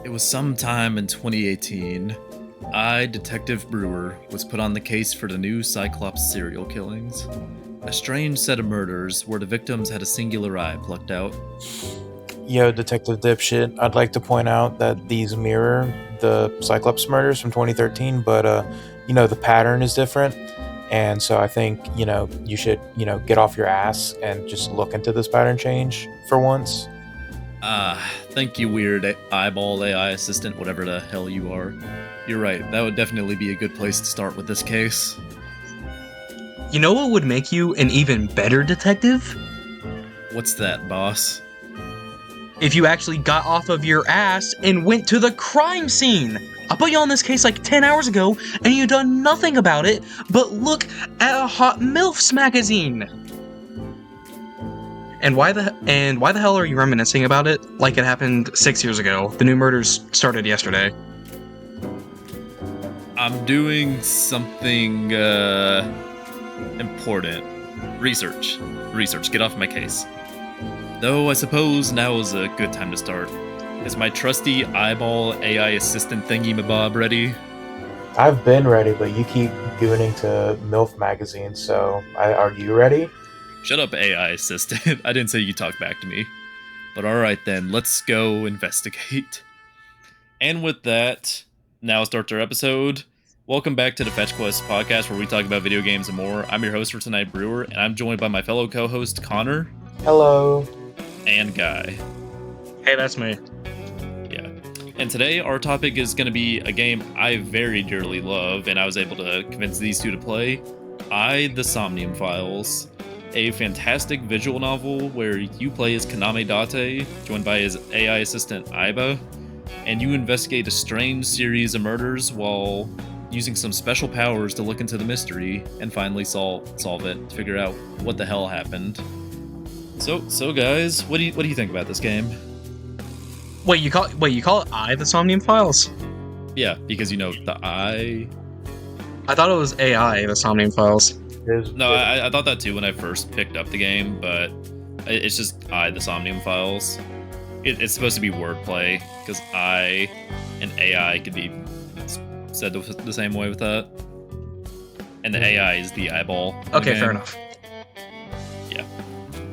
It was sometime in 2018. I, Detective Brewer, was put on the case for the new Cyclops serial killings. A strange set of murders where the victims had a singular eye plucked out. Yo, Detective Dipshit, I'd like to point out that these mirror the Cyclops murders from 2013, but, the pattern is different. And so I think, you should, get off your ass and just look into this pattern change for once. Thank you, weird eyeball AI assistant, whatever the hell you are. You're right, that would definitely be a good place to start with this case. You know what would make you an even better detective? What's that, boss? If you actually got off of your ass and went to the crime scene! I put you on this case like 10 hours ago, and you done nothing about it but look at a hot MILFs magazine! And why the hell are you reminiscing about it like it happened 6 years ago? The new murders started yesterday. I'm doing something, important. Research. Get off my case. Though I suppose now is a good time to start. Is my trusty eyeball AI assistant thingy-mabob ready? I've been ready, but you keep gooning to MILF magazine, so are you ready? Shut up, AI assistant. I didn't say you talk back to me. But alright then, let's go investigate. And with that, now starts our episode. Welcome back to the Fetch Quest podcast, where we talk about video games and more. I'm your host for tonight, Brewer, and I'm joined by my fellow co-host, Connor. Hello. And Guy. Hey, that's me. Yeah. And today, our topic is going to be a game I very dearly love, and I was able to convince these two to play. The Somnium Files. A fantastic visual novel where you play as Kaname Date, joined by his AI assistant Aiba, and you investigate a strange series of murders while using some special powers to look into the mystery and finally solve it, to figure out what the hell happened. So guys, what do you think about this game? Wait, you call it the Somnium Files? Yeah, because the I thought it was AI, the Somnium Files. No, I thought that too when I first picked up the game, but it's just the Somnium Files. It's supposed to be wordplay, because I and AI could be said the same way with that. And the AI is the eyeball. Okay, fair enough. Yeah.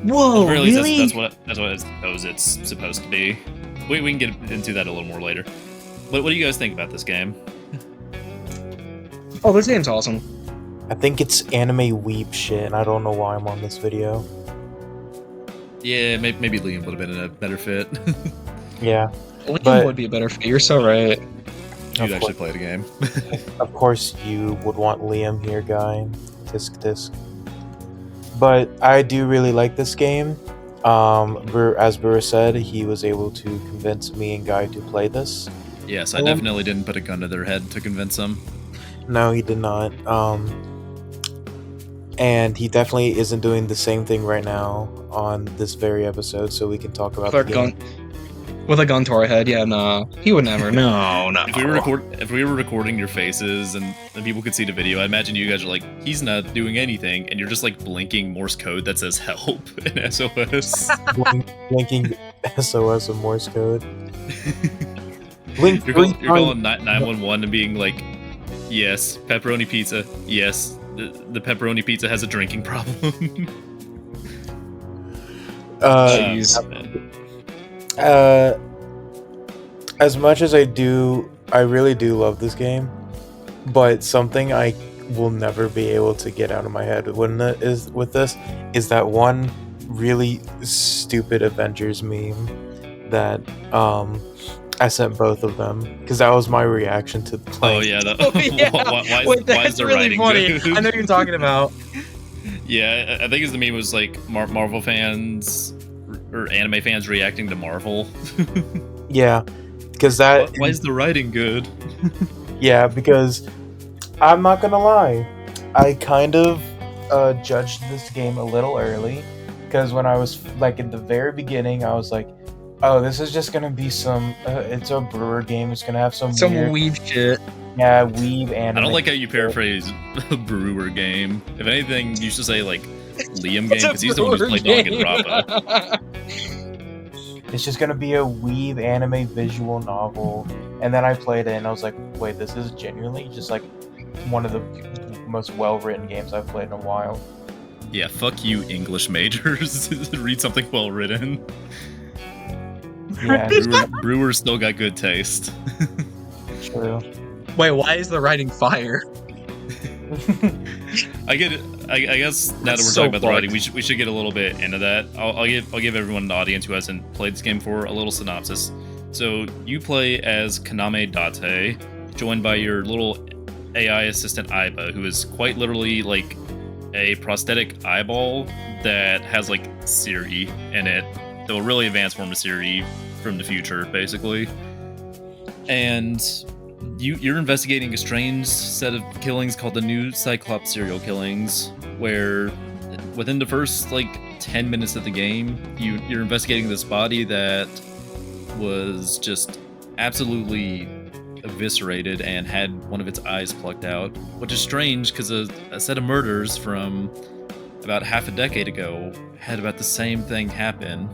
Whoa, really? That's what it's supposed to be. We can get into that a little more later. What do you guys think about this game? Oh, this game's awesome. I think it's anime weeb shit, and I don't know why I'm on this video. Yeah, maybe Liam would have been in a better fit. Yeah. Liam would be a better fit. You're so right. You'd actually play the game. Of course you would want Liam here, Guy. Tisk. But I do really like this game. As Brewer said, he was able to convince me and Guy to play this. Yes, I definitely didn't put a gun to their head to convince them. No, he did not. And he definitely isn't doing the same thing right now on this very episode, so we can talk about the game. With a gun to our head, yeah, no. He would never. No. If we were recording your faces and people could see the video, I imagine you guys are like, he's not doing anything, and you're just like blinking Morse code that says help in SOS. Blinking SOS and Morse code. You're calling 911 and being like, yes, pepperoni pizza. Yes, the pepperoni pizza has a drinking problem. Jeez. As much as I really do love this game, but something I will never be able to get out of my head with this is that one really stupid Avengers meme that I sent both of them, because that was my reaction to playing. Oh yeah, why is the really funny? Good? I know what you're talking about. Yeah, I think the meme was like Marvel fans or anime fans reacting to Marvel. Yeah, because that. Why is the writing good? Yeah, because I'm not gonna lie, I kind of judged this game a little early, because when I was like in the very beginning, I was like, oh, this is just gonna be some. It's a Brewer game. It's gonna have some weird weeb shit. Yeah, weeb anime. I don't like how you paraphrase a Brewer game. If anything, you should say like Liam game, because he's the one who's played Dog and Rappa. it's just gonna be a weeb anime visual novel. And then I played it and I was like, wait, this is genuinely just like one of the most well-written games I've played in a while. Yeah, fuck you, English majors. Read something well written. Yeah, Brewer's still got good taste. true. Wait, why is the writing fire? I get it. I guess now that we're That's talking about the so writing, we should get a little bit into that. I'll give everyone in the audience who hasn't played this game for a little synopsis. So you play as Kaname Date, joined by your little AI assistant Aiba, who is quite literally like a prosthetic eyeball that has like Siri in it, the really advanced form of Siri from the future, basically. And you're investigating a strange set of killings called the New Cyclops serial killings, where within the first like 10 minutes of the game, you're investigating this body that was just absolutely eviscerated and had one of its eyes plucked out, which is strange because a set of murders from about half a decade ago had about the same thing happen.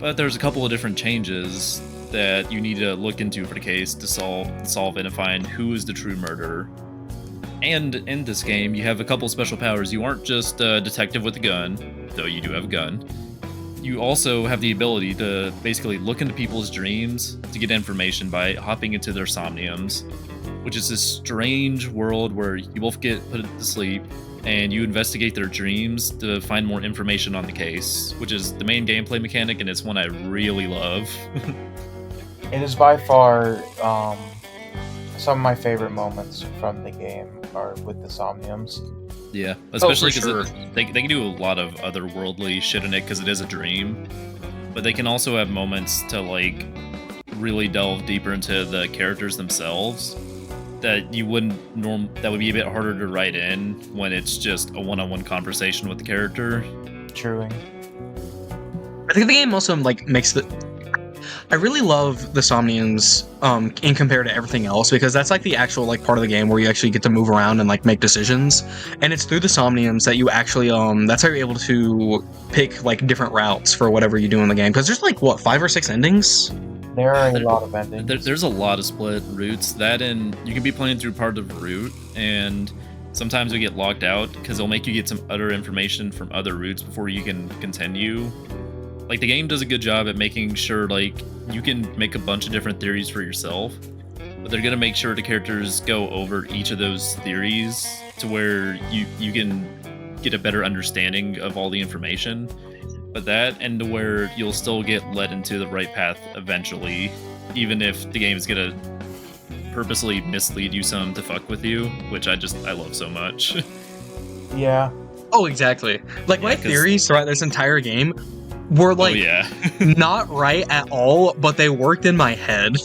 But there's a couple of different changes that you need to look into for the case to solve it and find who is the true murderer. And in this game, you have a couple special powers. You aren't just a detective with a gun, though you do have a gun. You also have the ability to basically look into people's dreams to get information by hopping into their somniums, which is this strange world where you both get put to sleep and you investigate their dreams to find more information on the case, which is the main gameplay mechanic, and it's one I really love. It is by far some of my favorite moments from the game are with the Somniums. Yeah, especially because sure. they can do a lot of otherworldly shit in it because it is a dream, but they can also have moments to like really delve deeper into the characters themselves that you wouldn't that would be a bit harder to write in when it's just a one-on-one conversation with the character. Truly. I think the game also like makes the. I really love the Somniums in compared to everything else, because that's like the actual like part of the game where you actually get to move around and like make decisions, and it's through the Somniums that you actually that's how you're able to pick like different routes for whatever you do in the game, because there's like what 5 or 6 endings. There are a lot of endings. There's a lot of split routes. That, and you can be playing through part of a route, and sometimes you get locked out because they'll make you get some other information from other routes before you can continue. Like, the game does a good job at making sure, like, you can make a bunch of different theories for yourself, but they're gonna make sure the characters go over each of those theories to where you can get a better understanding of all the information. But that, and to where you'll still get led into the right path eventually, even if the game is gonna purposely mislead you some to fuck with you, which I love so much. Yeah. Oh, exactly. Like, my theories throughout this entire game were like not right at all, but they worked in my head.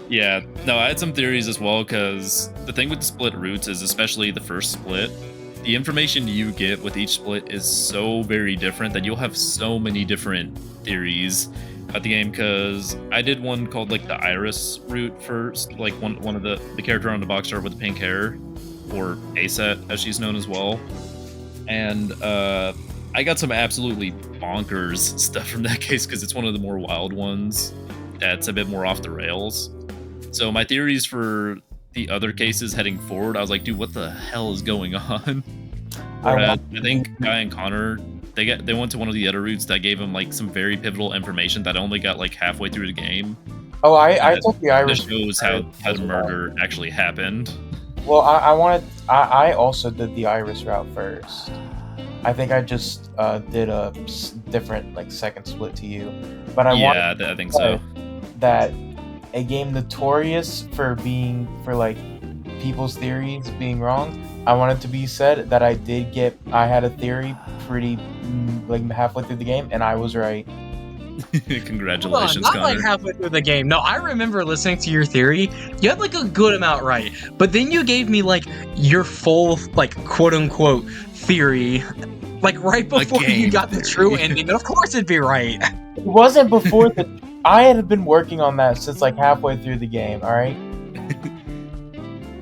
Yeah, no, I had some theories as well, because the thing with the split routes is, especially the first split, the information you get with each split is so very different that you'll have so many different theories at the game. Because I did one called like the Iris route first, like one of the character on the box art with the pink hair, or Aset as she's known as well, and I got some absolutely bonkers stuff from that case because it's one of the more wild ones that's a bit more off the rails. So my theories for the other cases heading forward, I was like, dude, what the hell is going on? I think Guy and Connor, they went to one of the other routes that gave them like some very pivotal information that only got like halfway through the game. Oh, I took the Irish. This shows how the murder actually happened. Well, I also did the Iris route first. I think I just did a different like second split to you, but I think so. That a game notorious for like people's theories being wrong, I wanted to be said that I had a theory pretty like halfway through the game, and I was right. Congratulations, not Connor. like halfway through the game. No, I remember listening to your theory. You had like a good amount right, but then you gave me like your full like quote unquote theory, like right before you got the true ending. And of course, it'd be right. It wasn't before I had been working on that since like halfway through the game. All right.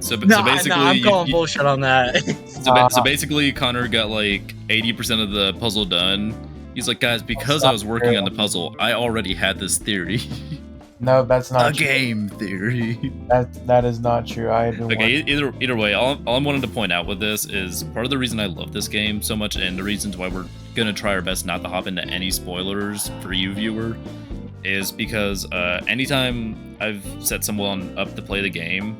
So basically, I'm calling bullshit on that. So basically, Connor got like 80% of the puzzle done, He's like, guys, because I not was working true. on the puzzle, I already had this theory. No, that's A not true. game theory. That is not true. I have been Okay, working. either way, all I'm wanting to point out with this is part of the reason I love this game so much, and the reasons why we're gonna try our best not to hop into any spoilers for you, viewer, is because anytime I've set someone up to play the game,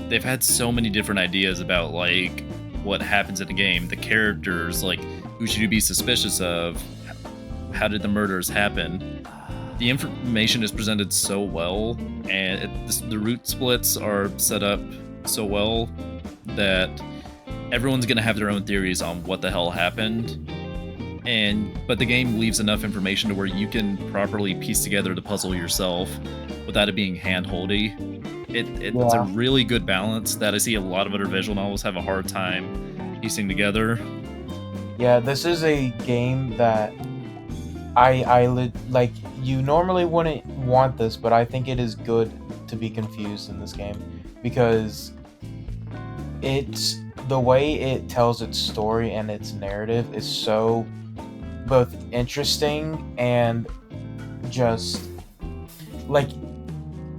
they've had so many different ideas about like what happens in the game, the characters, like who should you be suspicious of, how did the murders happen. The information is presented so well, and the route splits are set up so well that everyone's gonna have their own theories on what the hell happened. But the game leaves enough information to where you can properly piece together the puzzle yourself without it being hand-holdy. It's a really good balance that I see a lot of other visual novels have a hard time piecing together. Yeah, this is a game that like. You normally wouldn't want this, but I think it is good to be confused in this game because it's the way it tells its story and its narrative is so both interesting and just like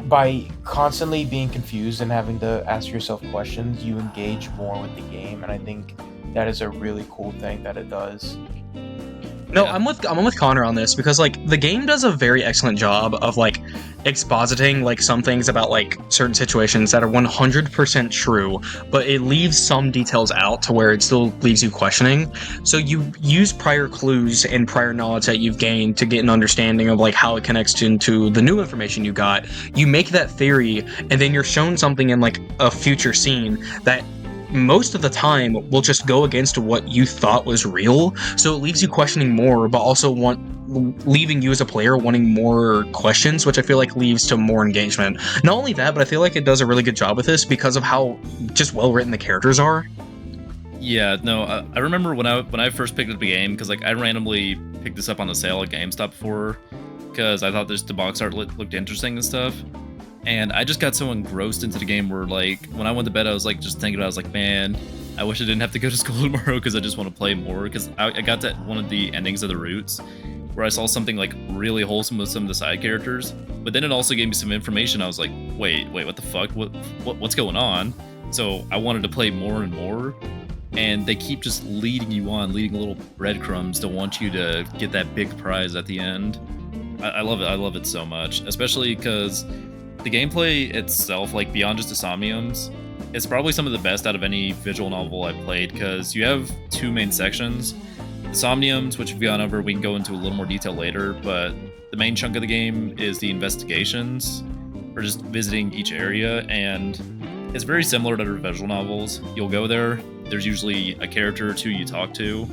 by constantly being confused and having to ask yourself questions, you engage more with the game, and I think that is a really cool thing that it does. No, Yeah. I'm with Connor on this because like the game does a very excellent job of like expositing like some things about like certain situations that are 100% true, but it leaves some details out to where it still leaves you questioning. So you use prior clues and prior knowledge that you've gained to get an understanding of like how it connects into the new information you got. You make that theory, and then you're shown something in like a future scene that most of the time will just go against what you thought was real, so it leaves you questioning more, but also leaving you as a player wanting more questions, which I feel like leads to more engagement. Not only that, but I feel like it does a really good job with this because of how just well written the characters are. Yeah, no, I remember when I first picked up the game, because like I randomly picked this up on the sale at GameStop before, because I thought the box art looked interesting and stuff. And I just got so engrossed into the game where, like, when I went to bed, I was like just thinking about, I was like, man, I wish I didn't have to go to school tomorrow because I just want to play more. Because I got to one of the endings of the routes where I saw something like really wholesome with some of the side characters, but then it also gave me some information. I was like, wait, what the fuck? What's going on? So I wanted to play more and more, and they keep just leading you on, leading little breadcrumbs to want you to get that big prize at the end. I love it. I love it so much, especially because the gameplay itself, like beyond just the Somniums, is probably some of the best out of any visual novel I've played, because you have two main sections. The Somniums, which we've gone over, we can go into a little more detail later, but the main chunk of the game is the investigations, or just visiting each area, and it's very similar to other visual novels. You'll go there, there's usually a character or two you talk to,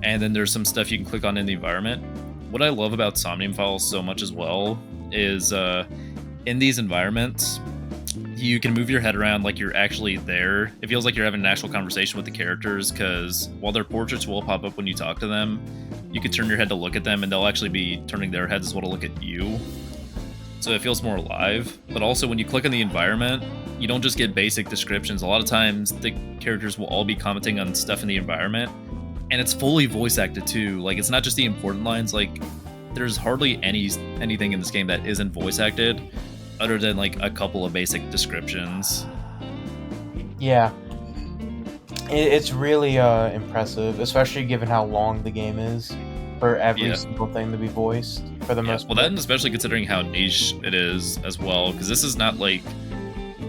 and then there's some stuff you can click on in the environment. What I love about Somnium Files so much as well is in these environments, you can move your head around like you're actually there. It feels like you're having an actual conversation with the characters, because while their portraits will pop up when you talk to them, you can turn your head to look at them and they'll actually be turning their heads as well to look at you. So it feels more alive. But also when you click on the environment, you don't just get basic descriptions. A lot of times the characters will all be commenting on stuff in the environment, and it's fully voice acted too. Like, it's not just the important lines. Like, there's hardly anything in this game that isn't voice acted, other than like a couple of basic descriptions. Yeah, it's really impressive, especially given how long the game is, for every single thing to be voiced for the most part. Well, that, and especially considering how niche it is as well, because this is not like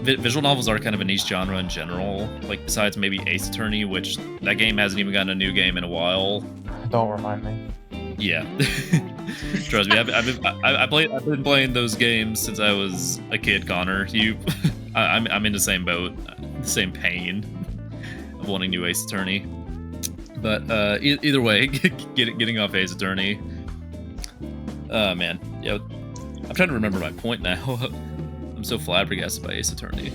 visual novels are kind of a niche genre in general. Like, besides maybe Ace Attorney, which that game hasn't even gotten a new game in a while. Don't remind me. Yeah. Trust me, I've been playing those games since I was a kid, Connor. I'm in the same boat, the same pain of wanting new Ace Attorney. But either way, getting off Ace Attorney. Man, yeah, I'm trying to remember my point now. I'm so flabbergasted by Ace Attorney.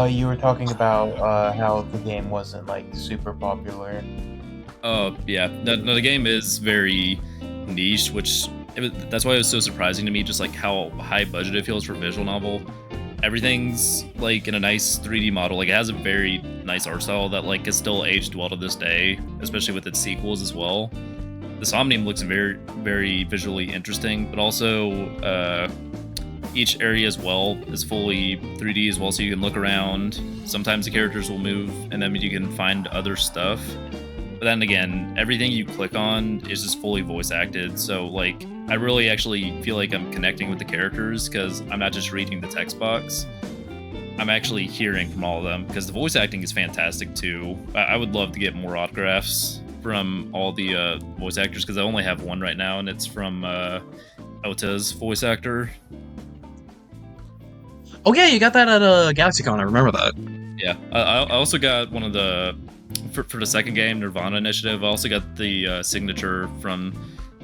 You were talking about how the game wasn't like super popular. Oh yeah, no, the game is very niche, that's why it was so surprising to me, just like how high budget it feels for a visual novel. everything's like in a nice 3D model. Like it has a very nice art style that like is still aged well to this day, especially with its sequels as well. The Somnium looks very, very visually interesting, but also each area as well is fully 3D as well, so you can look around. Sometimes the characters will move, and then you can find other stuff. But then again, everything you click on is just fully voice acted, so like I really actually feel like I'm connecting with the characters because I'm not just reading the text box. I'm actually hearing from all of them because the voice acting is fantastic too. I would love to get more autographs from all the voice actors because I only have one right now, and it's from Ota's voice actor. Oh yeah, you got that at GalaxyCon. I remember that. Yeah, I also got one of the for the second game, Nirvana Initiative. I also got the signature from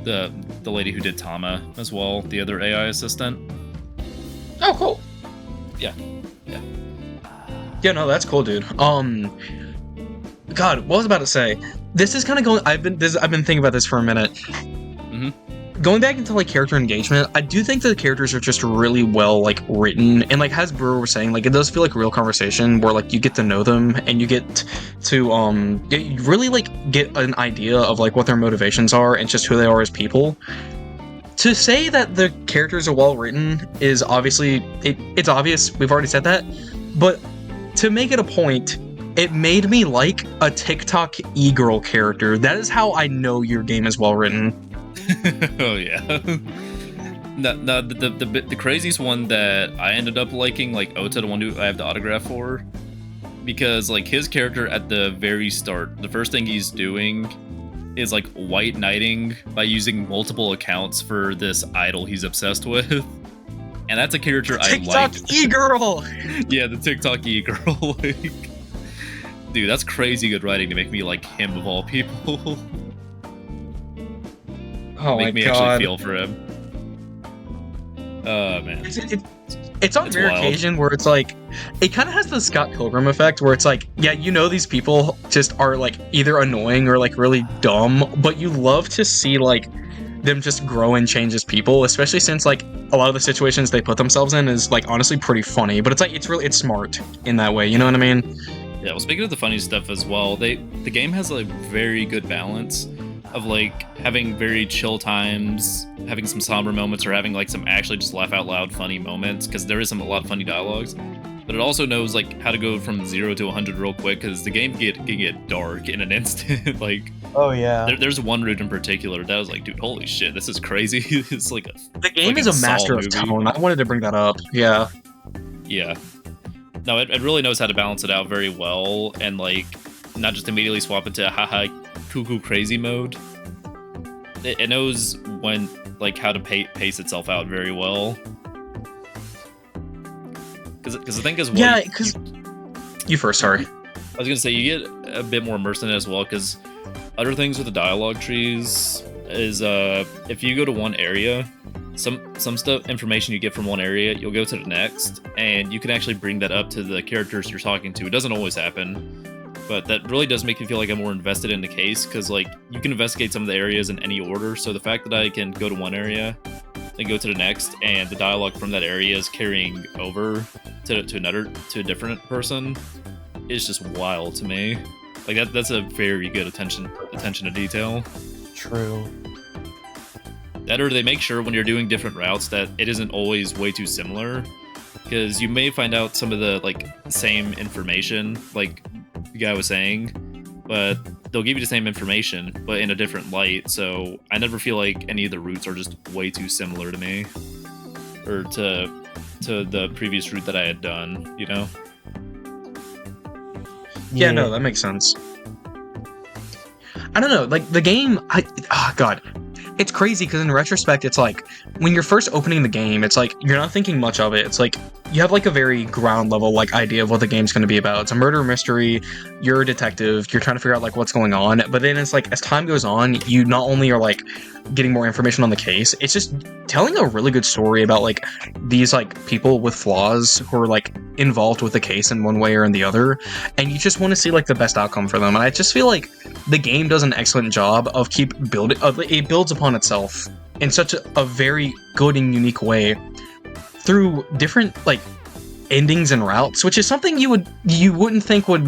the lady who did Tama as well, the other AI assistant. Oh, cool. Yeah. Yeah, no, that's cool, dude. God, what was I about to say? This is kind of going. I've been thinking about this for a minute. Mm-hmm. Going back into like character engagement, I do think that the characters are just really well like written, and like as Brewer was saying, like it does feel like a real conversation where like you get to know them and you get to you really like get an idea of like what their motivations are and just who they are as people. To say that the characters are well written is obviously it's obvious. We've already said that, but to make it a point, it made me like a TikTok e-girl character. That is how I know your game is well written. Oh yeah. No, the craziest one that I ended up liking, like Ota, the one who I have the autograph for, because like his character at the very start, the first thing he's doing is like white knighting by using multiple accounts for this idol he's obsessed with. And that's a character I like. TikTok e-girl! Yeah, the TikTok e-girl. Like, dude, that's crazy good writing to make me like him of all people. Oh make my me God. actually feel for him. Oh man. It's on rare occasion where it's like, it kind of has the Scott Pilgrim effect where it's like, yeah, you know these people just are like either annoying or like really dumb, but you love to see like them just grow and change as people, especially since like a lot of the situations they put themselves in is like honestly pretty funny, but it's like it's smart in that way, you know what I mean? Yeah, well, speaking of the funny stuff as well, the game has a very good balance of like having very chill times, having some somber moments, or having like some actually just laugh out loud funny moments, because there is a lot of funny dialogues. But it also knows like how to go from 0 to 100 real quick, because the game can get dark in an instant. Like, oh yeah, there's one route in particular that I was like, dude, holy shit, this is crazy. It's like the game is a master of tone. I wanted to bring that up. Yeah. No, it really knows how to balance it out very well, and like not just immediately swap into haha cuckoo crazy mode. It knows when like how to pace itself out very well. Because the thing is, yeah, because you first. Sorry, I was gonna say you get a bit more immersed in it as well. Because other things with the dialogue trees is if you go to one area, some stuff information you get from one area, you'll go to the next, and you can actually bring that up to the characters you're talking to. It doesn't always happen, but that really does make me feel like I'm more invested in the case, because like you can investigate some of the areas in any order. So the fact that I can go to one area, then go to the next, and the dialogue from that area is carrying over to a different person, is just wild to me. Like that's a very good attention to detail. True. That, or they make sure when you're doing different routes that it isn't always way too similar, because you may find out some of the like same information, like the guy was saying, but they'll give you the same information but in a different light. So I never feel like any of the routes are just way too similar to me, or to the previous route that I had done, you know? Yeah, no, that makes sense. I don't know, like the game, God, it's crazy because in retrospect, it's like when you're first opening the game, it's like you're not thinking much of it. It's like you have like a very ground level like idea of what the game's going to be about. It's a murder mystery. You're a detective. You're trying to figure out like what's going on. But then it's like as time goes on, you not only are like getting more information on the case, it's just telling a really good story about like these like people with flaws who are like involved with the case in one way or in the other, and you just want to see like the best outcome for them. And I just feel like the game does an excellent job of keep building. It builds upon itself in such a very good and unique way through different like endings and routes, which is something you wouldn't think would,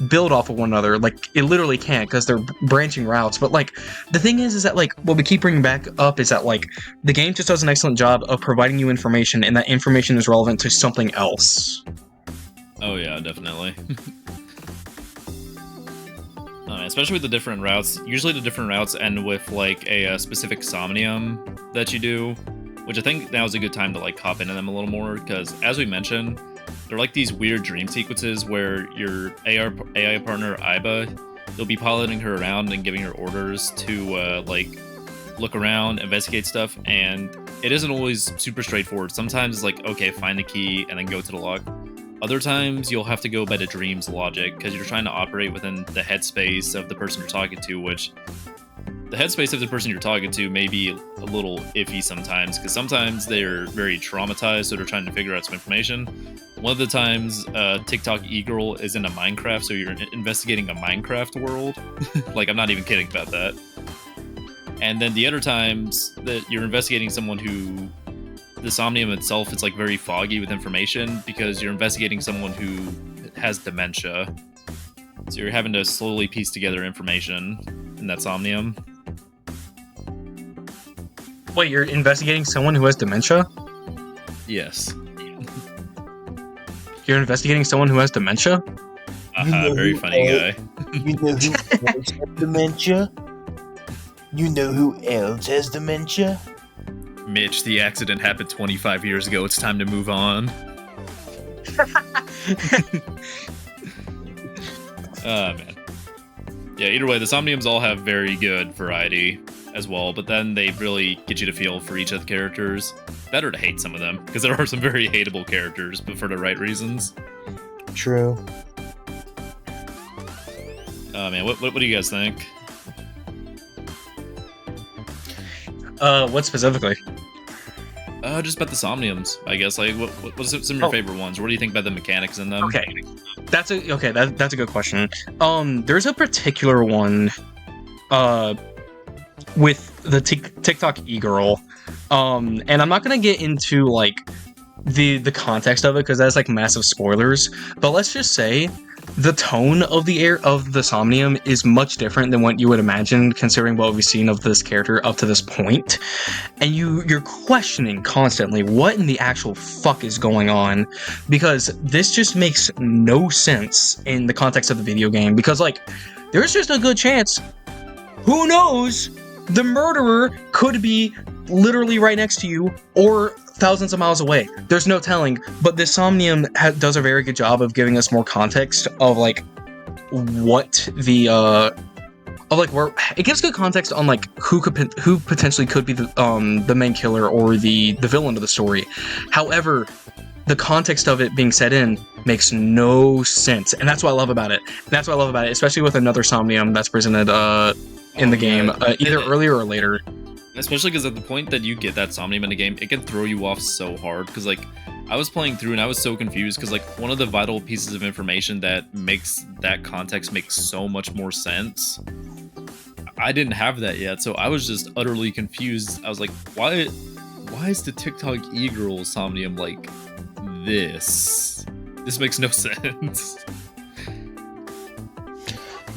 build off of one another. Like, it literally can't, because they're branching routes. But like, the thing is that like what we keep bringing back up is that like the game just does an excellent job of providing you information, and that information is relevant to something else. Oh yeah, definitely. Especially with the different routes. Usually the different routes end with like a specific Somnium that you do, which I think now is a good time to like hop into them a little more, because as we mentioned, they're like these weird dream sequences where your AI partner Iba, you'll be piloting her around and giving her orders to like look around, investigate stuff, and it isn't always super straightforward. Sometimes it's like, okay, find the key and then go to the lock. Other times you'll have to go by the dream's logic, because you're trying to operate within the headspace of the person you're talking to, which the headspace of the person you're talking to may be a little iffy sometimes, because sometimes they're very traumatized, so they're trying to figure out some information. One of the times, TikTok e-girl is in a Minecraft, so you're investigating a Minecraft world. Like, I'm not even kidding about that. And then the other times that you're investigating someone who, the Somnium itself is like very foggy with information, because you're investigating someone who has dementia. So you're having to slowly piece together information in that Somnium. Wait, you're investigating someone who has dementia? Yes. You're investigating someone who has dementia? Very funny guy. You know who else has dementia? You know who else has dementia? Mitch, the accident happened 25 years ago. It's time to move on. Man. Yeah, either way, the Somniums all have very good variety as well, but then they really get you to feel for each of the characters. Better to hate some of them, because there are some very hateable characters, but for the right reasons. True. Oh man, what do you guys think? What specifically? Just about the Somniums, I guess. Like, what's some of your favorite ones? What do you think about the mechanics in them? Okay, that's a good question. There's a particular one, with the TikTok e-girl, and I'm not gonna get into like the context of it, because that's like massive spoilers. But let's just say the tone of the Somnium is much different than what you would imagine, considering what we've seen of this character up to this point. And you're questioning constantly what in the actual fuck is going on, because this just makes no sense in the context of the video game. Because like, there's just a good chance, who knows, the murderer could be literally right next to you or thousands of miles away. There's no telling, but this Somnium does a very good job of giving us more context of like what the of like where it gives good context on like who potentially could be the main killer or the villain of the story. However, the context of it being set in makes no sense, and that's what I love about it. Especially with another Somnium that's presented in the game, either earlier or later. Especially because at the point that you get that Somnium in the game, it can throw you off so hard. Because like, I was playing through and I was so confused, because like one of the vital pieces of information that makes that context make so much more sense, I didn't have that yet, so I was just utterly confused. I was like, why is the TikTok e-girl Somnium like this? This makes no sense.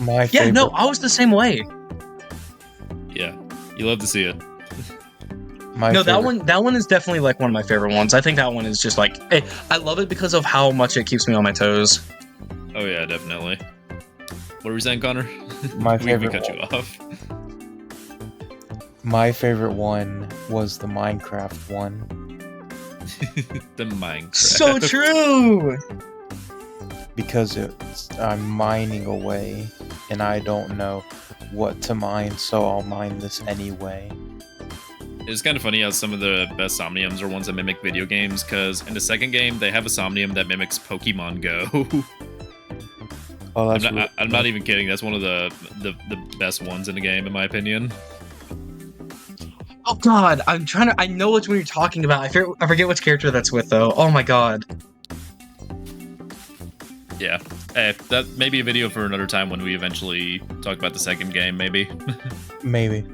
I was the same way. Yeah, you love to see it. That one is definitely like one of my favorite ones. I think that one is just like, hey, I love it because of how much it keeps me on my toes. Oh yeah, definitely. What were we saying, Connor? My favorite we cut you off. My favorite one was the Minecraft one. The Minecraft. So true! Because I'm mining away, and I don't know what to mine, so I'll mine this anyway. It's kind of funny how some of the best Somniums are ones that mimic video games, because in the second game, they have a Somnium that mimics Pokemon Go. Oh, that's I'm not even kidding. That's one of the best ones in the game, in my opinion. Oh god, I know which one you're talking about. I forget which character that's with, though. Oh my god. Yeah. That may be a video for another time when we eventually talk about the second game, maybe. Maybe.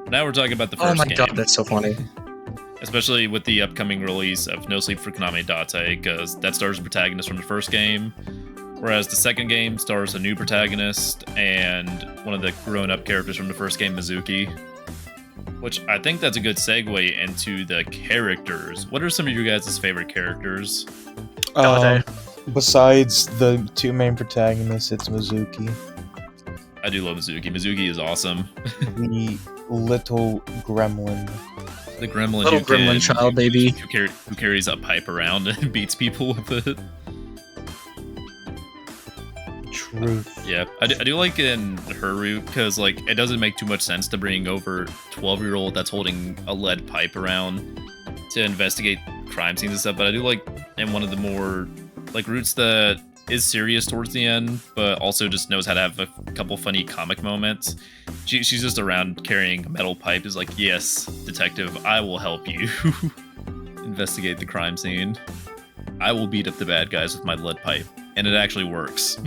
Now we're talking about the first game. Oh my god, that's so funny. especially with the upcoming release of No Sleep for Konami Date, because that stars a protagonist from the first game, whereas the second game stars a new protagonist and one of the grown-up characters from the first game, Mizuki. Which I think that's a good segue into the characters. What are some of your guys' favorite characters? Um, besides the two main protagonists, it's Mizuki, I do love Mizuki. Mizuki is awesome. the little gremlin. The gremlin, Little gremlin child, baby. Who carries a pipe around and beats people with it. Truth. Yeah, I do like in her route because like it doesn't make too much sense to bring over 12-year-old that's holding a lead pipe around to investigate crime scenes and stuff. But I do like in one of the more like routes that is serious towards the end, but also just knows how to have a couple funny comic moments. She's just around carrying a metal pipe. Is like, yes, detective, I will help you investigate the crime scene. I will beat up the bad guys with my lead pipe, and it actually works.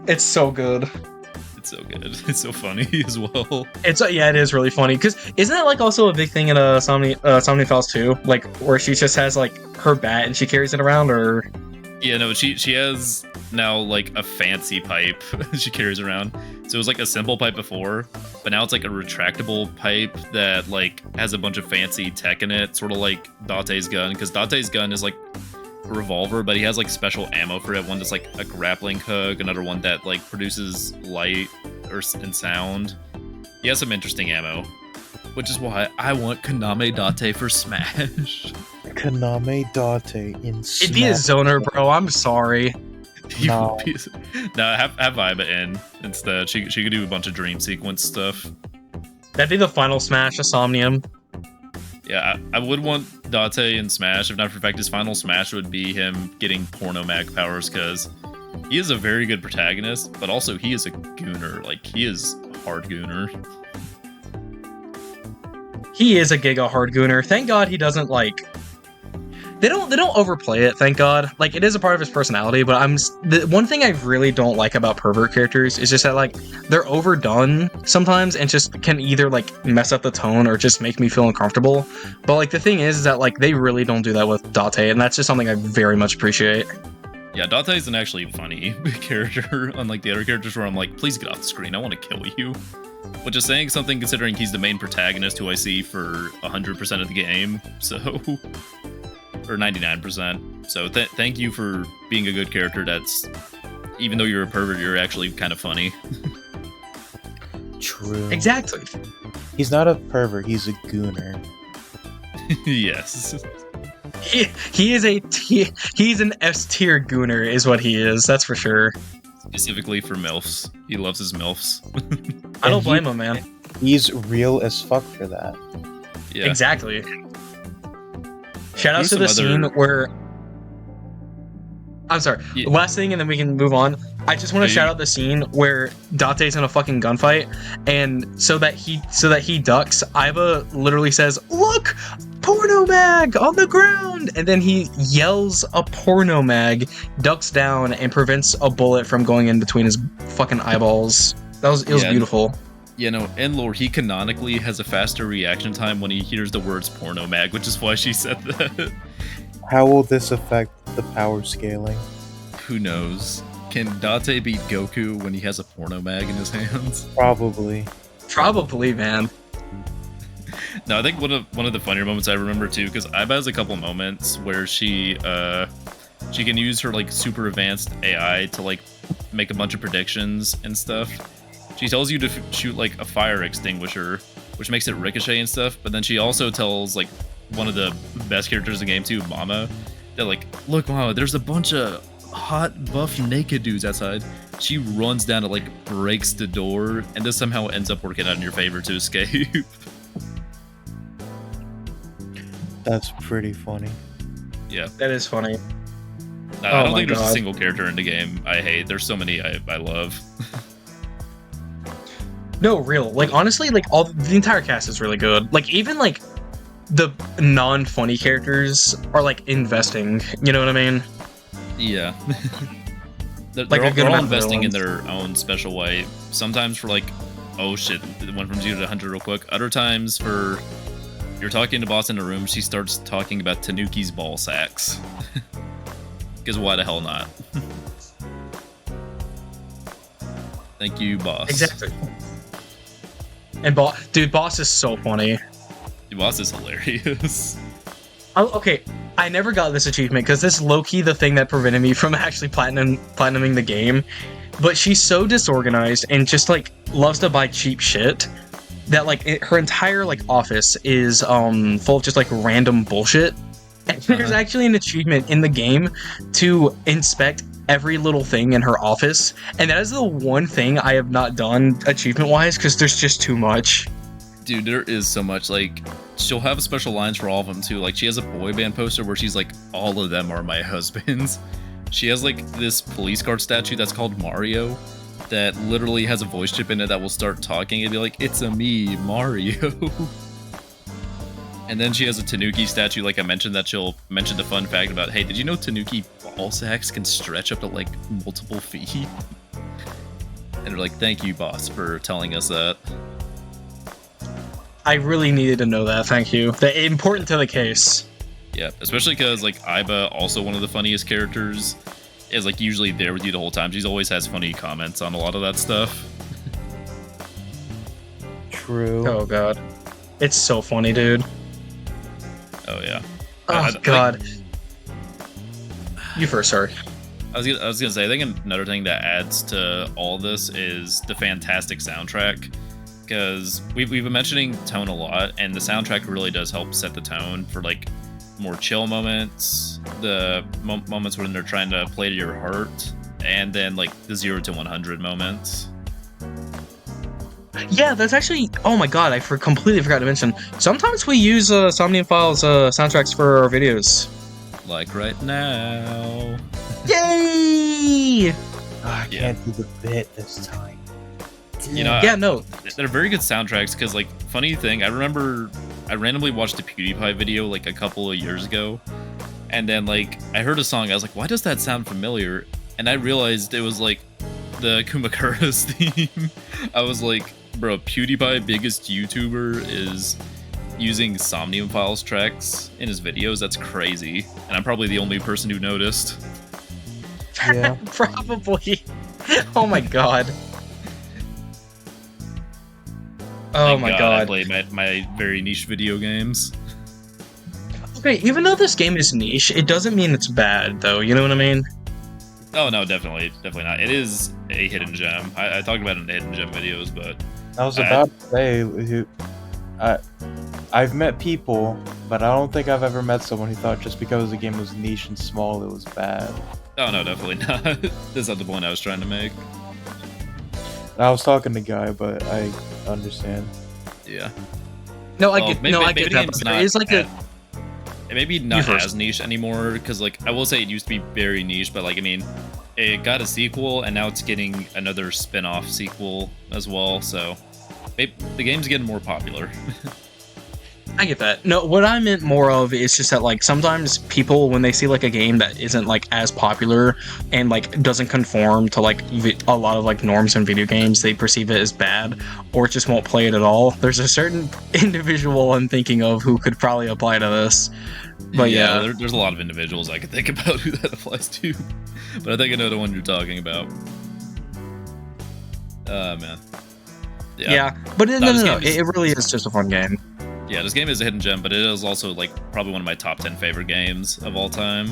It's so good. It's so good. It's so funny as well. It is really funny because isn't that like also a big thing in Somnium Files 2? Like where she just has like her bat and she carries it around, or Yeah, no, she has now like a fancy pipe she carries around. So it was like a simple pipe before, but now it's like a retractable pipe that like has a bunch of fancy tech in it, sort of like Date's gun, because Date's gun is like a revolver, but he has like special ammo for it. One that's like a grappling hook, another one that like produces light and sound. He has some interesting ammo, which is why I want Konami Date for Smash. Konami Date in Smash. it'd be a zoner, bro. I'm sorry. No. Have Viba in instead. She could do a bunch of dream sequence stuff. That'd be the final Smash of Somnium. Yeah, I would want Date in Smash. If not for the fact, his final Smash would be him getting porno mag powers, because he is a very good protagonist, but also he is a gooner. Like, he is a hard gooner. He is a giga hard gooner. Thank God he doesn't like. They don't overplay it. Thank God. Like it is a part of his personality. But the one thing I really don't like about pervert characters is just that like they're overdone sometimes and just can either like mess up the tone or just make me feel uncomfortable. But like the thing is that like they really don't do that with Date, and that's just something I very much appreciate. Yeah, Date is an actually funny character, unlike the other characters where I'm like, please get off the screen, I want to kill you. Which is saying something considering he's the main protagonist who I see for 100% of the game, so... or 99%. So thank you for being a good character that's... even though you're a pervert, you're actually kind of funny. True. Exactly. He's not a pervert, he's a gooner. Yes. He's an S tier gooner is what he is. That's for sure. Specifically for MILFs. He loves his MILFs. I don't blame him, man. He's real as fuck for that. Yeah. Exactly. Shout out Here's to the some scene other- where. I'm sorry. Yeah. Last thing, and then we can move on. I just want to Hey. shout out the scene where Date's in a fucking gunfight, and so that he ducks, Iva literally says, "Look, porno mag on the ground!" And then he yells a porno mag, ducks down, and prevents a bullet from going in between his fucking eyeballs. It was Yeah. beautiful. You know, in lore, he canonically has a faster reaction time when he hears the words porno mag, which is why she said that. How will this affect the power scaling? Who knows? Can Date beat Goku when he has a porno mag in his hands? Probably. Probably, man. No, I think one of the funnier moments I remember too, because Aiba has a couple moments where she can use her like super advanced AI to like make a bunch of predictions and stuff. She tells you to shoot like a fire extinguisher, which makes it ricochet and stuff. But then she also tells like one of the best characters in the game too, Mama, that like, look, Mama, there's a bunch of hot, buff, naked dudes outside. She runs down and like breaks the door, and this somehow ends up working out in your favor to escape. That's pretty funny. Yeah. That is funny. I don't my think there's a God. single character in the game I hate. There's so many I love. No, real. Like honestly, like the entire cast is really good. Like even like the non-funny characters are like investing. You know what I mean? Yeah. they're Like a all, good they're all amount of investing in villains. their own special way. Sometimes for like, oh shit, it went from 0 to 100 real quick. Other times for you're talking to boss in a room, she starts talking about Tanuki's ball sacks. Because why the hell not? Thank you, boss. Exactly. And dude, boss is so funny. Dude, boss is hilarious. Oh, okay, I never got this achievement because this is low-key the thing that prevented me from actually platinuming the game. But she's so disorganized and just like loves to buy cheap shit that like her entire like office is full of just like random bullshit. And there's actually an achievement in the game to inspect every little thing in her office, and that is the one thing I have not done achievement-wise because there's just too much. Dude, there is so much. Like, she'll have special lines for all of them too. Like, she has a boy band poster where she's like, all of them are my husbands. She has like this police guard statue that's called Mario that literally has a voice chip in it that will start talking and be like, it's a me, Mario. And then she has a Tanuki statue, like I mentioned, that she'll mention the fun fact about, hey, did you know Tanuki ball sacks can stretch up to like multiple feet? And they're like, thank you, boss, for telling us that. I really needed to know that, thank you. Important to the case. Yeah, especially because like Aiba, also one of the funniest characters, is like usually there with you the whole time. She's always has funny comments on a lot of that stuff. True. Oh god. It's so funny, dude. Oh yeah. Oh god. You first, sorry. I was gonna say, I think another thing that adds to all this is the fantastic soundtrack, because we've been mentioning tone a lot, and the soundtrack really does help set the tone for like more chill moments, the moments when they're trying to play to your heart, and then like the 0 to 100 moments. Yeah, that's actually. Oh my god, I completely forgot to mention. Sometimes we use Somnium Files soundtracks for our videos. Like right now. Yay! Oh, I can't do the bit this time. You know, yeah, no. They're very good soundtracks because, like, funny thing, I remember I randomly watched a PewDiePie video like a couple of years ago, and then like I heard a song, I was like, why does that sound familiar? And I realized it was like the Kumakura's theme. I was like, bro, PewDiePie, biggest YouTuber, is using Somnium Files tracks in his videos. That's crazy, and I'm probably the only person who noticed. Yeah. Probably. Oh my god. Oh Thank my God. god. I play my very niche video games. Okay, even though this game is niche, it doesn't mean it's bad, though. You know what I mean? Oh no, definitely not. It is a hidden gem. I talked about it in the hidden gem videos, but I was about to say, I've met people, but I don't think I've ever met someone who thought just because the game was niche and small, it was bad. oh no, definitely not. That's not the point I was trying to make. I was talking to Guy, but I understand. Yeah. No, I Well, get. maybe- No, I maybe get that. it's But there not is like a. It may be You not first. as niche anymore, because like I will say it used to be very niche, but like I mean, it got a sequel and now it's getting another spin-off sequel as well. So the game's getting more popular. I get that. No, what I meant more of is just that like sometimes people, when they see like a game that isn't like as popular and like doesn't conform to like a lot of like norms in video games, they perceive it as bad or just won't play it at all. There's a certain individual I'm thinking of who could probably apply to this. But yeah. There's a lot of individuals I could think about who that applies to, but I think I know the one you're talking about. Man. Yeah, but no, this no, game is- it really is just a fun game. Yeah, this game is a hidden gem, but it is also like probably one of my top 10 favorite games of all time.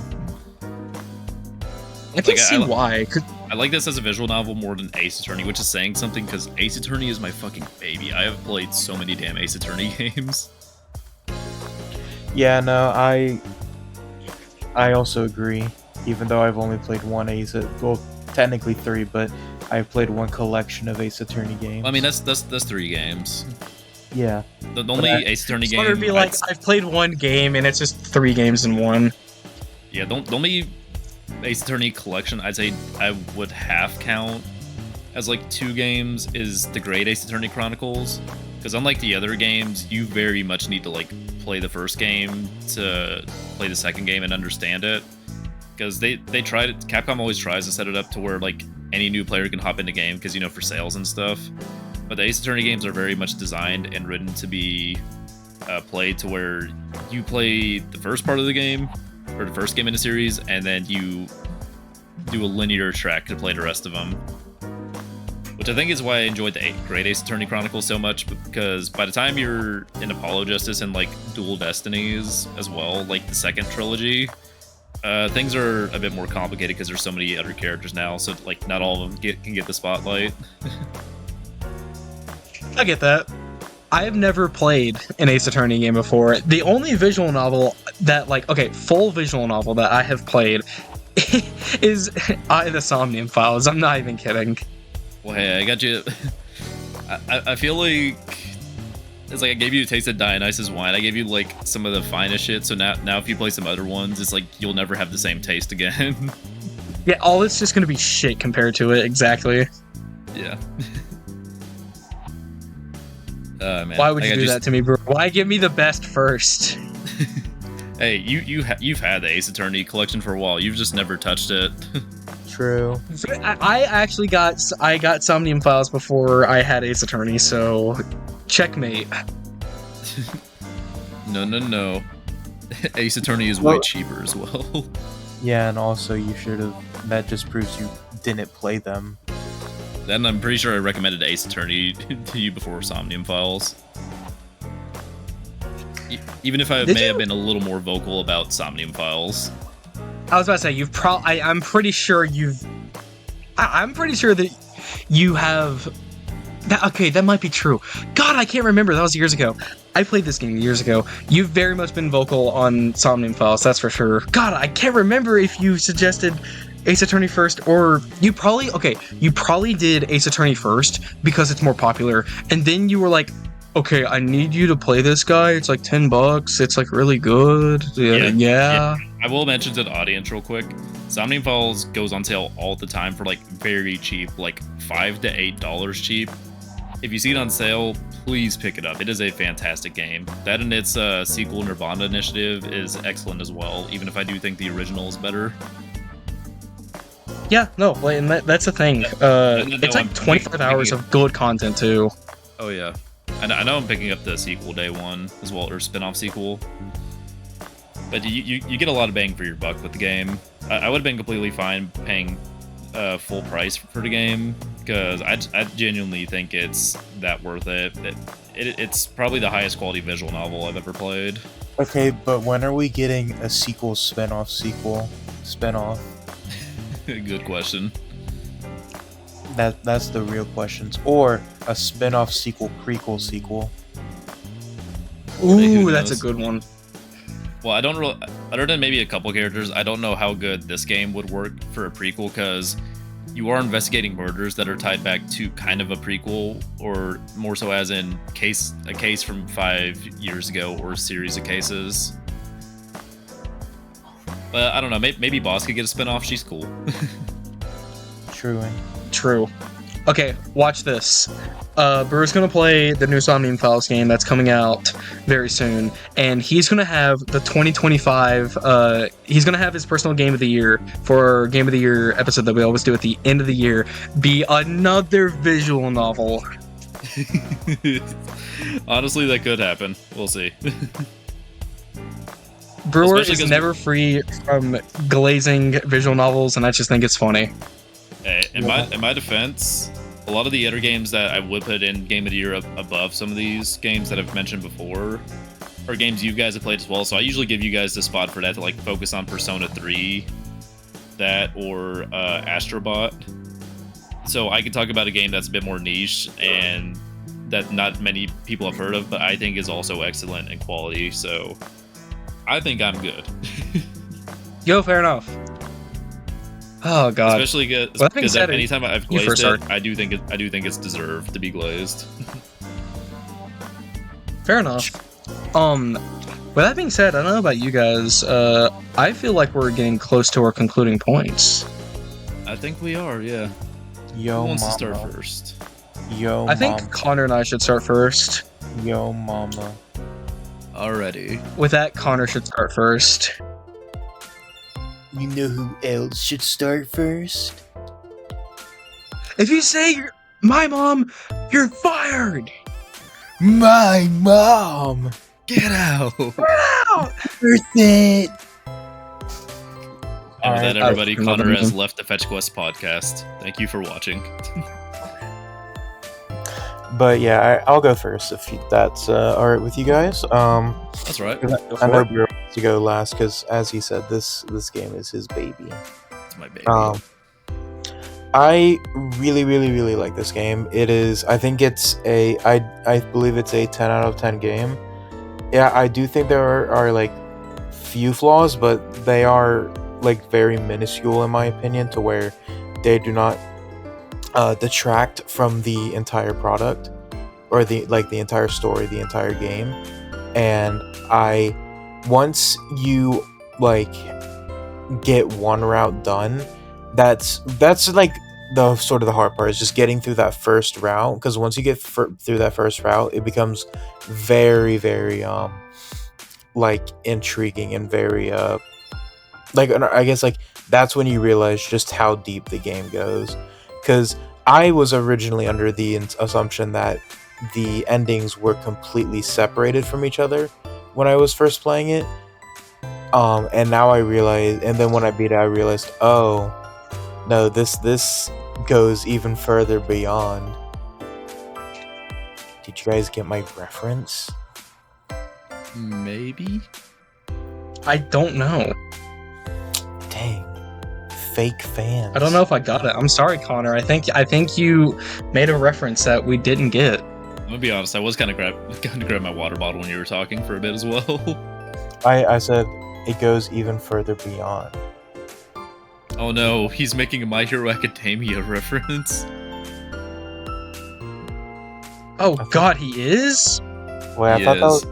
I can Like, see why. I like this as a visual novel more than Ace Attorney, which is saying something because Ace Attorney is my fucking baby. I have played so many damn Ace Attorney games. Yeah, no, I also agree. Even though I've only played one Ace, well, technically three, but I've played one collection of Ace Attorney games. I mean, that's 3 games. Yeah. The only Ace Attorney It's game. going to be like, I've played one game and it's just 3 games in one. Yeah, the only Ace Attorney collection I'd say I would half count as like 2 games is the Great Ace Attorney Chronicles, because unlike the other games, you very much need to like play the first game to play the second game and understand it. Because they tried it, Capcom always tries to set it up to where like any new player can hop in the game because, you know, for sales and stuff. But the Ace Attorney games are very much designed and written to be play to where you play the first part of the game or the first game in the series, and then you do a linear track to play the rest of them. Which I think is why I enjoyed the Great Ace Attorney Chronicles so much, because by the time you're in Apollo Justice and like Dual Destinies as well, like the second trilogy, things are a bit more complicated because there's so many other characters now, so like not all of them can get the spotlight. I get that. I have never played an Ace Attorney game before. The only visual novel that, like, okay, full visual novel that I have played is the Somnium Files. I'm not even kidding. Well, hey, I got you. I feel like it's like I gave you a taste of Dionysus wine. I gave you like some of the finest shit. So now if you play some other ones, it's like you'll never have the same taste again. Yeah, all it's just gonna be shit compared to it. Exactly. Yeah. Man. Why would you do that to me, bro? Why give me the best first? Hey, you've had the Ace Attorney collection for a while. You've just never touched it. True. I actually got Somnium Files before I had Ace Attorney, so checkmate. No. Ace Attorney is way cheaper as well. Yeah, and also you should have. That just proves you didn't play them. Then I'm pretty sure I recommended Ace Attorney to you before Somnium Files. Even if I may have been a little more vocal about Somnium Files. I was about to say I'm pretty sure I'm pretty sure that you have. Okay, that might be true. God, I can't remember. That was years ago. I played this game years ago. You've very much been vocal on Somnium Files, that's for sure. God, I can't remember if you suggested Ace Attorney first, or you probably did Ace Attorney first because it's more popular, and then you were like, okay, I need you to play this guy. It's like $10. It's like really good. Yeah. I will mention to the audience real quick. Somnium Files goes on sale all the time for like very cheap, like $5 to $8 cheap. If you see it on sale, please pick it up. It is a fantastic game. That and its sequel Nirvana Initiative is excellent as well, even if I do think the original is better. Yeah, no, and that's the thing. It's like 25 hours of good content too. Oh yeah. I know I'm picking up the sequel day one as well, or spin-off sequel. But you get a lot of bang for your buck with the game. I would have been completely fine paying full price for the game, because I genuinely think it's that worth it. It's probably the highest quality visual novel I've ever played. Okay, but when are we getting a sequel, spinoff? Good question. That's the real questions. Or a spin-off sequel, prequel sequel. Ooh, that's a good one. Well, I don't really, other than maybe a couple characters, I don't know how good this game would work for a prequel, because you are investigating murders that are tied back to kind of a prequel, or more so as in a case from 5 years ago, or a series of cases. But I don't know, maybe Boss could get a spin-off. She's cool. True. Okay, watch this. Brewer's gonna play the new Somnium Files game that's coming out very soon, and he's gonna have the 2025. He's gonna have his personal game of the year for Game of the Year episode that we always do at the end of the year be another visual novel. Honestly, that could happen. We'll see. Brewer is never free from glazing visual novels, and I just think it's funny. Hey, in my defense, a lot of the other games that I would put in Game of the Year above some of these games that I've mentioned before are games you guys have played as well. So I usually give you guys the spot for that to like focus on Persona 3, that, or Astrobot. So I can talk about a game that's a bit more niche and that not many people have heard of, but I think is also excellent in quality. So I think I'm good. Yo, fair enough. Oh god. Especially because anytime I've glazed it, I do think it's deserved to be glazed. Fair enough. With that being said, I don't know about you guys. I feel like we're getting close to our concluding points. I think we are, yeah. Yo, Who wants mama. to start first? Yo, I think Connor and I should start first. Yo, mama. Alrighty. With that, Connor should start first. You know who else should start first? If you say my mom, you're fired! My mom! Get out! Worth it. And with that, everybody, I love Connor it. has left the Fetch Quest podcast. Thank you for watching. But yeah, I'll go first if that's all right with you guys. That's right. I know Bro wants to go last because, as he said, this game is his baby. It's my baby. I really, really, really like this game. It is. I think it's a. I believe it's a 10 out of 10 game. Yeah, I do think there are like few flaws, but they are like very minuscule in my opinion, to where they do not detract from the entire product or the entire story, the entire game. And once you like get one route done, that's like the sort of the hard part is just getting through that first route, because once you get through that first route, it becomes very, very like intriguing and very like, I guess like that's when you realize just how deep the game goes. Because I was originally under the assumption that the endings were completely separated from each other when I was first playing it. And now I realize, and then when I beat it, I realized, oh no, this goes even further beyond. Did you guys get my reference? Maybe? I don't know. Dang. Fake fans. I don't know if I got it. I'm sorry, Connor. I think you made a reference that we didn't get. I'm gonna be honest, I was kind of grab my water bottle when you were talking for a bit as well. I said it goes even further beyond. Oh no, he's making a My Hero Academia reference. Oh God, he is? Wait, I thought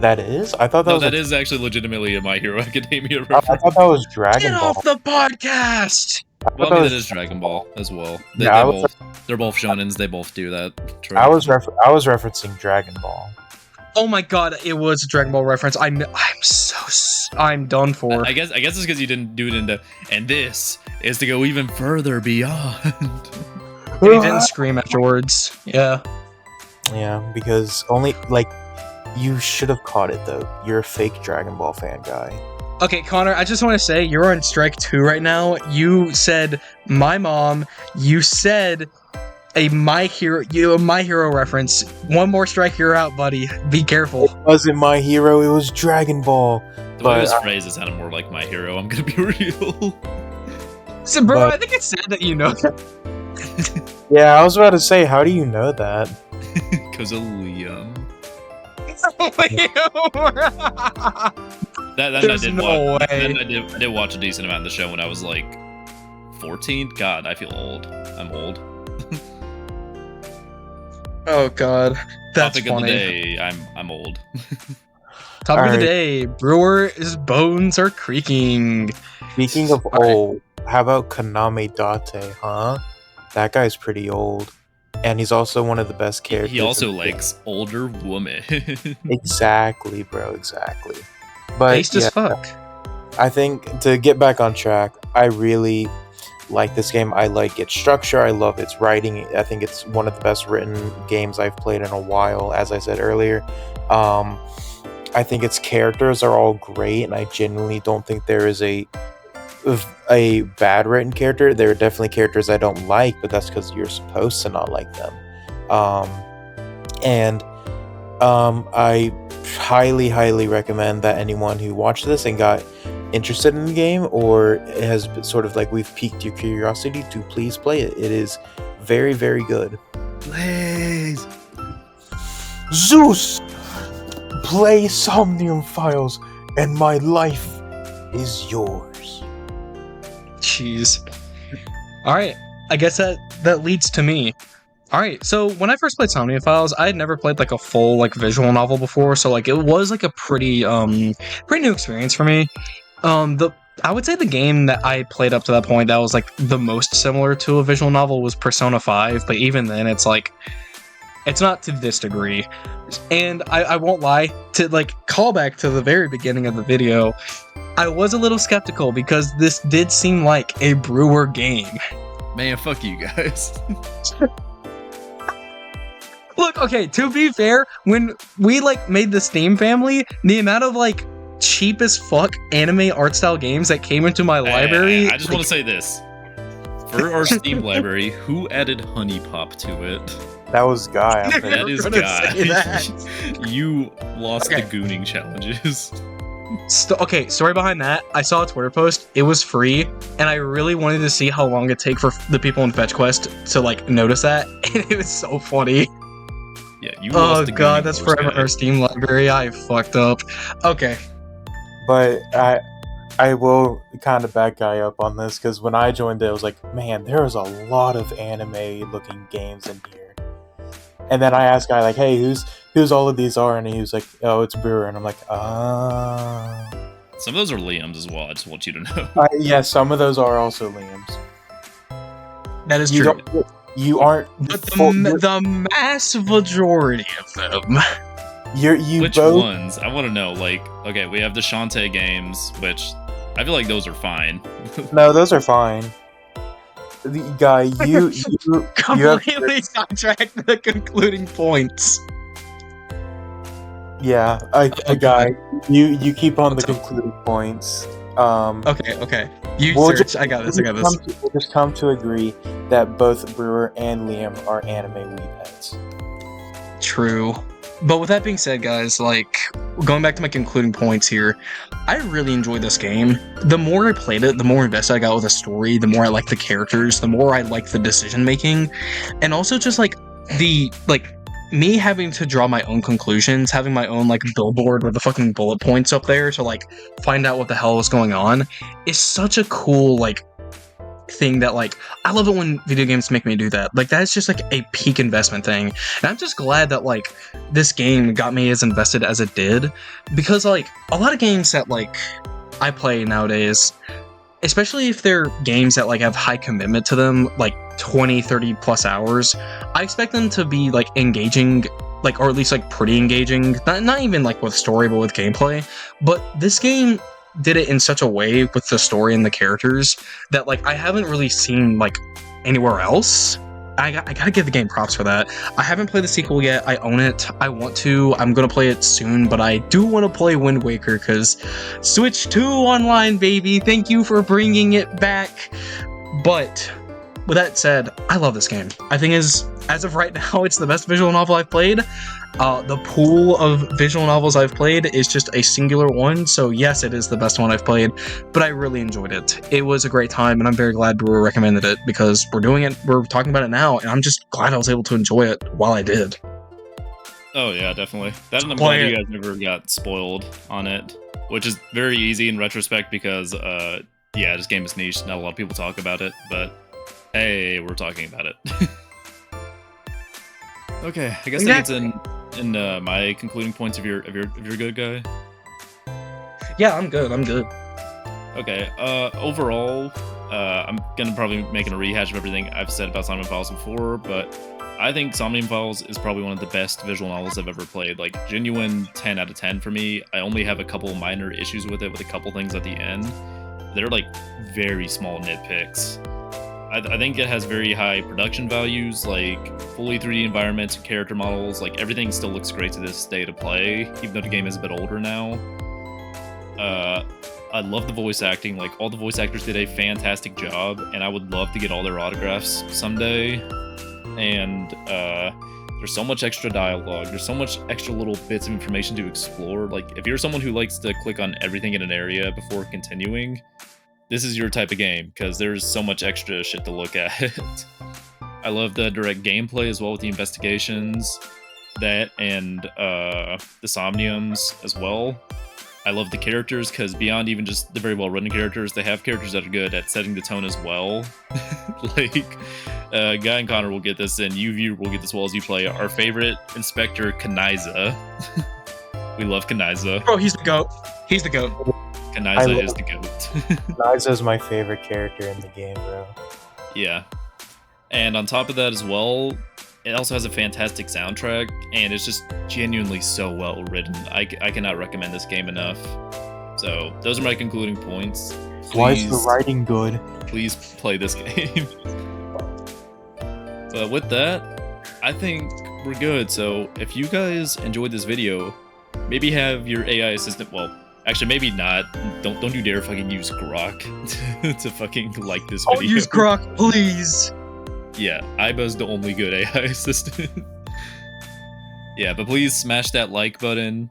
that is? I thought that was that is actually legitimately a My Hero Academia I reference. thought that was Dragon Get Ball. off the podcast! Well, I mean, that is Dragon Ball as well. They're both shonens. They both do that. I was referencing Dragon Ball. Oh my God, it was a Dragon Ball reference. I'm done for. I guess it's because you didn't do it into. And this is to go even further beyond. And he didn't scream afterwards. Yeah. Yeah, because only like you should have caught it though. You're a fake Dragon Ball fan guy. Okay, Connor, I just want to say you're on strike 2 right now. You said my mom. You said a My Hero reference. One more strike, you're out, buddy. Be careful. It wasn't My Hero. It was Dragon Ball. The way it was phrased sounded more like My Hero. I'm gonna be real. So, bro, I think it's sad that you know that. Yeah, I was about to say, how do you know that? Because of Liam. There's no way. I did watch a decent amount of the show when I was like 14. God, I feel old. I'm old. Oh God, that's Topic funny. of the day. I'm old. Topic of the Alright. day: Brewer's bones are creaking. Speaking of Alright. old, how about Kaname Date, huh? That guy's pretty old. And he's also one of the best characters. He also in the game. likes older women. Exactly, bro, exactly. But Based as fuck. I think to get back on track, I really like this game. I like its structure. I love its writing. I think it's one of the best written games I've played in a while, as I said earlier. I think its characters are all great, and I genuinely don't think there is a bad written character. There are definitely characters I don't like, but that's because you're supposed to not like them. I highly recommend that anyone who watched this and got interested in the game, or has sort of like we've piqued your curiosity, to please play it. It is very, very good. Please. Zeus, play Somnium Files, and my life is yours. Jeez. All right, I guess that leads to me. All right, so when I first played Somnium Files, I had never played like a full like visual novel before, so like it was like a pretty new experience for me. I would say the game that I played up to that point that was like the most similar to a visual novel was Persona 5, but even then it's like it's not to this degree. And I won't lie, to like call back to the very beginning of the video, I was a little skeptical because this did seem like a Brewer game. Man, fuck you guys. Look, okay, to be fair, when we like made the Steam family, the amount of like cheap as fuck anime art style games that came into my library. I just want to say this. For our Steam library, who added Honey Pop to it? That was Guy. I'm pretty That is gonna Guy. say that. You lost Okay. the gooning challenges. Okay, story behind that. I saw a Twitter post. It was free, and I really wanted to see how long it'd take for the people in Fetch Quest to like notice that. And it was so funny. Yeah, you Oh lost the god, gooning that's horse, forever in Guy. our Steam library. I fucked up. Okay. But I will kind of back Guy up on this because when I joined it, I was like, man, there is a lot of anime-looking games in here. And then I asked Guy like, hey, who's all of these are? And he was like, oh, it's Brewer. And I'm like, ah. Some of those are Liam's as well. I just want you to know. Yeah, some of those are also Liam's. That is You true. don't. You aren't. But you're- the mass majority of them. you Which both. ones? I want to know. Like, okay, we have the Shantae games, which I feel like those are fine. No, those are fine. Guy, you have Completely sidetracked the concluding points. yeah. Guy, you keep on the concluding points. Okay. You We'll search. I got this. We'll just come to agree that both Brewer and Liam are anime weebheads. True. But with that being said, guys, like, going back to my concluding points here, I really enjoyed this game. The more I played it, the more invested I got with the story, the more I liked the characters, the more I liked the decision making, and also just like me having to draw my own conclusions, having my own like billboard with the fucking bullet points up there to like find out what the hell was going on is such a cool like thing that like I love it when video games make me do that. Like that's just like a peak investment thing. And I'm just glad that like this game got me as invested as it did, because like a lot of games that like I play nowadays, especially if they're games that like have high commitment to them, like 20-30 plus hours, I expect them to be like engaging, like, or at least like pretty engaging, not even like with story but with gameplay. But this game did it in such a way with the story and the characters that like I haven't really seen like anywhere else. I gotta give the game props for that. I haven't played the sequel yet. I own it. I want to. I'm gonna play it soon, but I do want to play Wind Waker because Switch 2 online, baby. Thank you for bringing it back. But with that said, I love this game. I think as of right now, it's the best visual novel I've played. The pool of visual novels I've played is just a singular one, so yes, it is the best one I've played, but I really enjoyed it. It was a great time, and I'm very glad Brewer recommended it, because we're talking about it now, and I'm just glad I was able to enjoy it while I did. Oh yeah, definitely. That and I'm Play glad it. you guys never got spoiled on it, which is very easy in retrospect because, yeah, this game is niche. Not a lot of people talk about it, but hey, we're talking about it. Okay, I guess that gets in my concluding points if you're good, Guy. Yeah, I'm good. Okay. Overall, I'm gonna probably make a rehash of everything I've said about Somnium Files before, but I think Somnium Files is probably one of the best visual novels I've ever played. Like, genuine 10 out of 10 for me. I only have a couple minor issues with it, with a couple things at the end. They're like very small nitpicks. I think it has very high production values, like fully 3D environments and character models. Like, everything still looks great to this day to play, even though the game is a bit older now. I love the voice acting. Like, all the voice actors did a fantastic job, and I would love to get all their autographs someday. And there's so much extra dialogue. There's so much extra little bits of information to explore. Like, if you're someone who likes to click on everything in an area before continuing, this is your type of game, because there's so much extra shit to look at. I love the direct gameplay as well with the investigations, that and the Somniums as well. I love the characters, because beyond even just the very well-written characters, they have characters that are good at setting the tone as well. Like, Guy and Connor will get this, and you will get this well as you play. Our favorite Inspector, Kanaiza. We love Kanaiza. Bro, he's the GOAT. He's the GOAT. Kanaiza is the GOAT. Liza's my favorite character in the game, bro. Yeah. And on top of that as well, it also has a fantastic soundtrack, and it's just genuinely so well written. I cannot recommend this game enough. So those are my concluding points. Why is the writing good? Please play this game. But with that, I think we're good. So if you guys enjoyed this video, maybe have your AI assistant. Well, actually, maybe not. Don't you dare fucking use Grok to fucking like this video. Oh, use Grok, please. Yeah, Iba's the only good AI assistant. Yeah, but please smash that like button.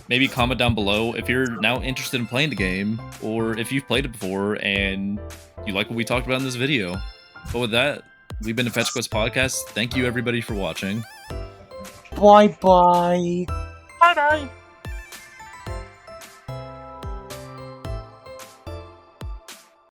Maybe comment down below if you're now interested in playing the game, or if you've played it before and you like what we talked about in this video. But with that, we've been the Fetch Quest Podcast. Thank you everybody for watching. Bye bye. Bye bye.